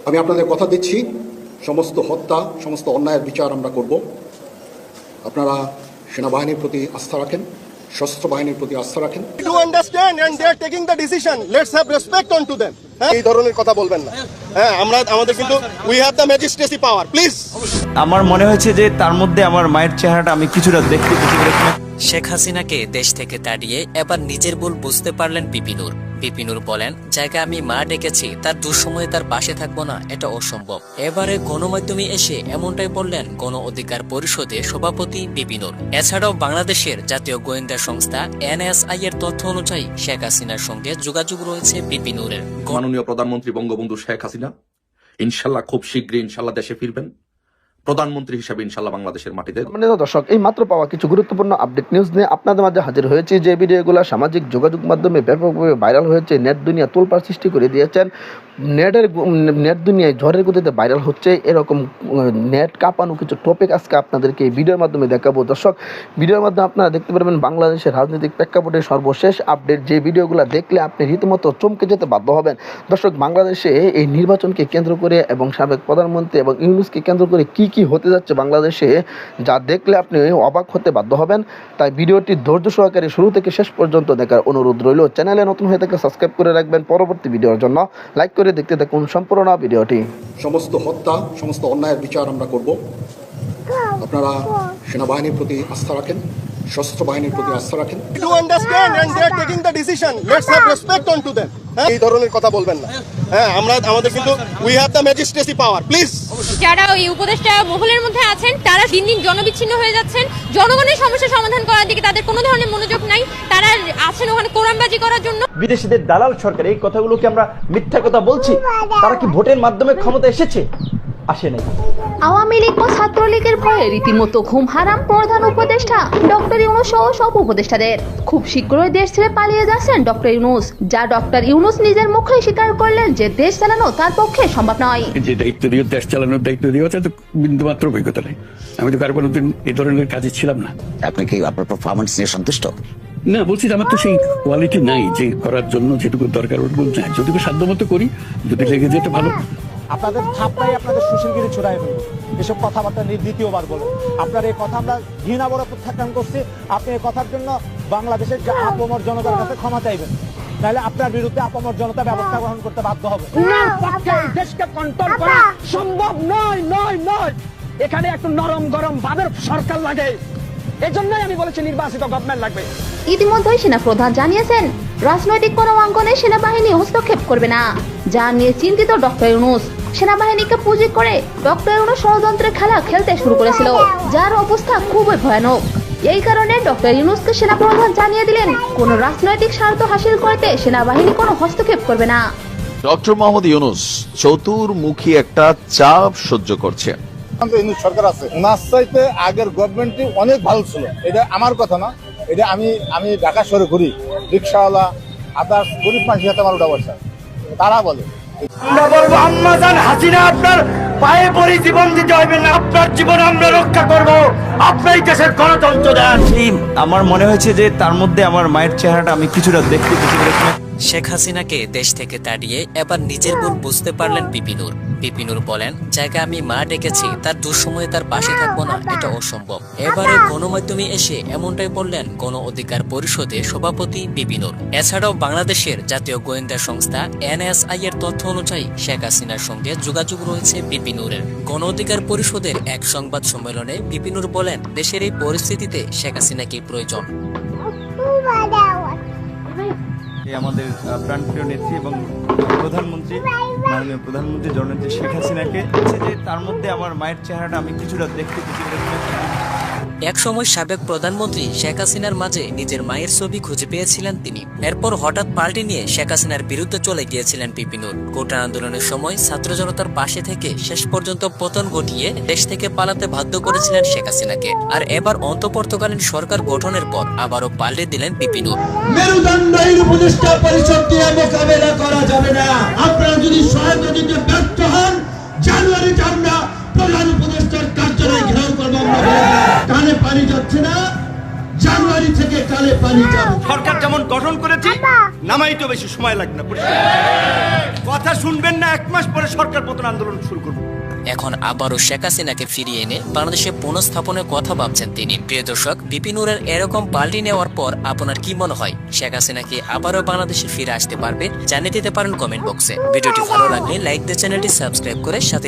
আমি আপনাদের কথা দিচ্ছি, সমস্ত হত্যা, সমস্ত অন্যায়ের বিচার আমরা করব। আপনারা সেনাবাহিনীর প্রতি আস্থা রাখেন, সশস্ত্র বাহিনীর প্রতি আস্থা রাখেন। Do understand and they are taking the decision. Let's have respect onto them. এই ধরনের কথা বলবেন না। হ্যাঁ, আমাদের কিন্তু we have the magistracy power. Please. আমার মনে হয়েছে যে তার মধ্যে আমার মায়ের চেহারাটা আমি কিছুটা দেখতে পেয়েছি। শেখ হাসিনাকে দেশ থেকে তাড়িয়ে এবার নিজের ভুল বুঝতে পারলেন বিপিনুর। বিপিনুর বলেন, জায়গা আমি মা ডেকেছি, তার দুঃসময়ে তার পাশে থাকবো না, এটা অসম্ভব। এবারে গণমাধ্যমে এসে এমনটাই বললেন গণ অধিকার পরিষদের সভাপতি বিপিনুর। এছাড়াও বাংলাদেশের জাতীয় গোয়েন্দা সংস্থা NSI এর তথ্য অনুযায়ী শেখ হাসিনার সঙ্গে যোগাযোগ রয়েছে বিপিনুরের। মাননীয় প্রধানমন্ত্রী বঙ্গবন্ধু শেখ হাসিনা ইনশাল্লাহ খুব শীঘ্রই ইনশাল্লাহ দেশে ফিরবেন, প্রধানমন্ত্রী হিসেবে ইনশাল্লাহ বাংলাদেশের মাটিতে। দর্শক, এই মাত্র পাওয়া কিছু গুরুত্বপূর্ণ আপডেট নিউজ নিয়ে আপনাদের মাঝে হাজির হয়েছে। যে ভিডিওগুলো সামাজিক যোগাযোগ মাধ্যমে ব্যাপকভাবে ভাইরাল হয়েছে, নেট দুনিয়া তোলপাড় সৃষ্টি করে দিয়েছেন, নেট দুনিয়ায় ঝড়ের গতিতে ভাইরাল হচ্ছে, এরকম নেট কাঁপানো কিছু টপিক আজকে আপনাদেরকে এই ভিডিওর মাধ্যমে দেখাবো। দর্শক, ভিডিওর মাধ্যমে আপনারা দেখতে পারবেন বাংলাদেশের রাজনৈতিক প্রেক্ষাপটের সর্বশেষ আপডেট, যে ভিডিওগুলো দেখলে আপনি রীতিমতো চমকে যেতে বাধ্য হবেন। দর্শক, বাংলাদেশে এই নির্বাচনকে কেন্দ্র করে এবং সাবেক প্রধানমন্ত্রী এবং ইউনূসকে কেন্দ্র করে কি কি হতে যাচ্ছে বাংলাদেশে, যা দেখলে আপনি অবাক হতে বাধ্য হবেন। তাই ভিডিওটি ধৈর্য সহকারে শুরু থেকে শেষ পর্যন্ত দেখার অনুরোধ রইল। চ্যানেলে নতুন হয়ে থাকলে সাবস্ক্রাইব করে রাখবেন, পরবর্তী ভিডিওর জন্য লাইক করে দেখতে থাকুন সম্পূর্ণ ভিডিওটি। সমস্ত হত্যা, সমস্ত অন্যায়ের বিচার আমরা করব। আপনারা সেনাবাহিনীর প্রতি আস্থা রাখেন, সশস্ত্র বাহিনীর প্রতি আস্থা রাখেন। Do understand and they are taking the decision. Let's have respect onto them. এই ধরনের কথা বলবেন না। হ্যাঁ, আমাদের কিন্তু we have the magistracy power. Please. যারা ওই উপদেষ্টা মহলের মধ্যে আছেন তারা দিন দিন জনবিচ্ছিন্ন হয়ে যাচ্ছেন। জনগণের সমস্যা সমাধান করার দিকে তাদের কোনো ধরনের মনোযোগ নাই। তারা আছেন ওখানে কোরআনবাজি করার জন্য। বিদেশিদের দালাল সরকার, এই কথাগুলোকে আমরা মিথ্যা কথা বলছি। তারা কি ভোটের মাধ্যমে ক্ষমতা এসেছে? আসে নাই। আওয়ামী লীগ ও ছাত্রলীগের ভয়ে রীতিমতো ঘুম হারাম প্রধান উপদেষ্টা ডক্টর ইউনূস সহ সব উপদেষ্টাদের। খুব শীঘ্রই দেশ ছেড়ে পালিয়ে যাচ্ছেন ডক্টর ইউনূস, যা ডক্টর ইউনূস নিজের মুখে স্বীকার করলেন যে দেশ চালানো তার পক্ষে সম্ভব নয়। যে দায়িত্ব দিয়ে দেশ চালানোর দায়িত্ব দিয়ে তো বিন্দুমাত্র অভিজ্ঞতা নেই। আমি তো কারো কোনোদিন এই ধরনের কাজে ছিলাম না। আপনি কি আপনার পারফরমেন্স নিয়ে সন্তুষ্ট? না, বলছি আমার তো সেই কোয়ালিটি নাই যে করার জন্য যেটুকু দরকার ওটুকু নাই, যতটুকু সাধ্যমতো করি, যদি লেগে যেতে ভালো। আপনাদের থাপটাই আপনাদের সুশীলগিরি ছড়াই ফেলবে, এসব কথাবার্তা দ্বিতীয়বার বলে। আপনার এই কথা আমরা ঘৃণা বড় প্রত্যাখ্যান করছি। আপনি এই কথার জন্য বাংলাদেশের যে আপমর জনতার কাছে ক্ষমা চাইবেন, তাহলে আপনার বিরুদ্ধে আপমর জনতা ব্যবস্থা গ্রহণ করতে বাধ্য হবে। দেশকে কন্ট্রোল করা সম্ভব নয় নয় নয়। এখানে একটু নরম গরম ভাবের সরকার লাগে। এজন্যই আমি বলেছি নির্বাচিত গভর্নমেন্ট লাগবে। ইতিমধ্যেই সেনাপ্রধান জানিয়েছেন রাজনৈতিক কোনো অঙ্গনে সেনাবাহিনী হস্তক্ষেপ করবে না, যা নিয়ে চিন্তিত ডক্টর ইউনূস। সেনাবাহিনীকে পুঁজি করে ডক্টর ইউনূস ষড়যন্ত্রের খেলা খেলতে শুরু করেছিল, যার অবস্থা খুবই ভয়ানক। এই কারণে ডক্টর ইউনূসকে সেনাপ্রধান জানিয়ে দিলেন কোন রাজনৈতিক স্বার্থ হাসিল করতে সেনাবাহিনী কোনো হস্তক্ষেপ করবে না। ডক্টর মোহাম্মদ ইউনূস চতুর্মুখী একটা চাপ সহ্য করছে। সরকার আছে, ওনার চাইতে আগের গভর্নমেন্টই অনেক ভালো ছিল। এটা আমার কথা না, এটা আমি ঢাকা শহরে ঘুরি, রিক্সাওয়ালা আদার্স গরিব মানুষের হাতে আমার উঠা বসা, তারা বলে আমরা বলবো আম্মা জান হাসিনা আপনার পায়ে পড়ি জীবন দিতে হবে না, আপনার জীবন আমরা রক্ষা করব, আপনাই দেশের গণতন্ত্র দেন। আমার মনে হয়েছে যে তার মধ্যে আমার মায়ের চেহারাটা আমি কিছুটা দেখতে পেয়েছি। শেখ হাসিনাকে দেশ থেকে তাড়িয়ে এবার নিজের ভুল বুঝতে পারলেন বিপিনুর। বিপিনুর বলেন, জায়গা আমি মা ডেকেছি, তার দুঃসময়ে তার পাশে থাকবো না, এটা অসম্ভব। এবারে গণমাধ্যমে এসে এমনটাই বললেন গণ অধিকার পরিষদের সভাপতি বিপিনুর। এছাড়াও বাংলাদেশের জাতীয় গোয়েন্দা সংস্থা NSI এর তথ্য অনুযায়ী শেখ হাসিনার সঙ্গে যোগাযোগ রয়েছে বিপিনুরের। গণ অধিকার পরিষদের এক সংবাদ সম্মেলনে বিপিনুর বলেন, দেশের এই পরিস্থিতিতে শেখ হাসিনাকে প্রয়োজন। আমাদের প্রাণপ্রিয় নেত্রী এবং প্রধানমন্ত্রী, মাননীয় প্রধানমন্ত্রী জননেত্রী শেখ হাসিনাকে যে তার মধ্যে আমার মায়ের চেহারাটা আমি কিছুটা দেখতে পেয়েছি। একসময় সাবেক প্রধানমন্ত্রী শেখ হাসিনার মাঝে নিজের মায়ের ছবি খুঁজে পেয়েছিলেন তিনি। এরপর হঠাৎ পাল্টে নিয়ে শেখ হাসিনার বিরুদ্ধে চলে গিয়েছিলেন বিপিনুর। কোটা আন্দোলনের সময় ছাত্র জনতার পাশে থেকে শেষ পর্যন্ত পতন ঘটিয়ে দেশ থেকে পালাতে বাধ্য করেছিলেন শেখ হাসিনাকে। আর এবার অন্তর্বর্তীকালীন সরকার গঠনের পর আবারও পাল্টে দিলেন বিপিনুর। মেরুদণ্ডহীন উপদেষ্টা পরিষদ দিয়ে মোকাবেলা করা যাবে না। আপনারা যদি সহায়তা দিতে ব্যর্থ হন, জানুয়ারিতে আমরা প্রধান উপদেষ্টার কার্যালয় ঘেরাও করবো। কানে পানি যাচ্ছে না, জানুয়ারি থেকে কালে পানি যাবে। সরকার যেমন গঠন করেছে নামাই তো বেশি সময় লাগবে না। কথা শুনবেন না, 1 মাস পরে সরকার পতন আন্দোলন শুরু করবে। এখন আবারও শেখ হাসিনাকে ফিরিয়ে এনে বাংলাদেশে পুনঃস্থাপনের কথা ভাবছেন তিনি। প্রিয় দর্শক, বিপিনুরের এরকম পাল্টি নেওয়ার পর আপনার কি মনে হয়, শেখ হাসিনা কি আবারও বাংলাদেশে ফিরে আসতে পারবে? জানিয়ে দিতে পারেন কমেন্ট বক্সে। ভিডিওটি ভালো লাগলে লাইক দিয়ে চ্যানেলটি সাবস্ক্রাইব করে সাথে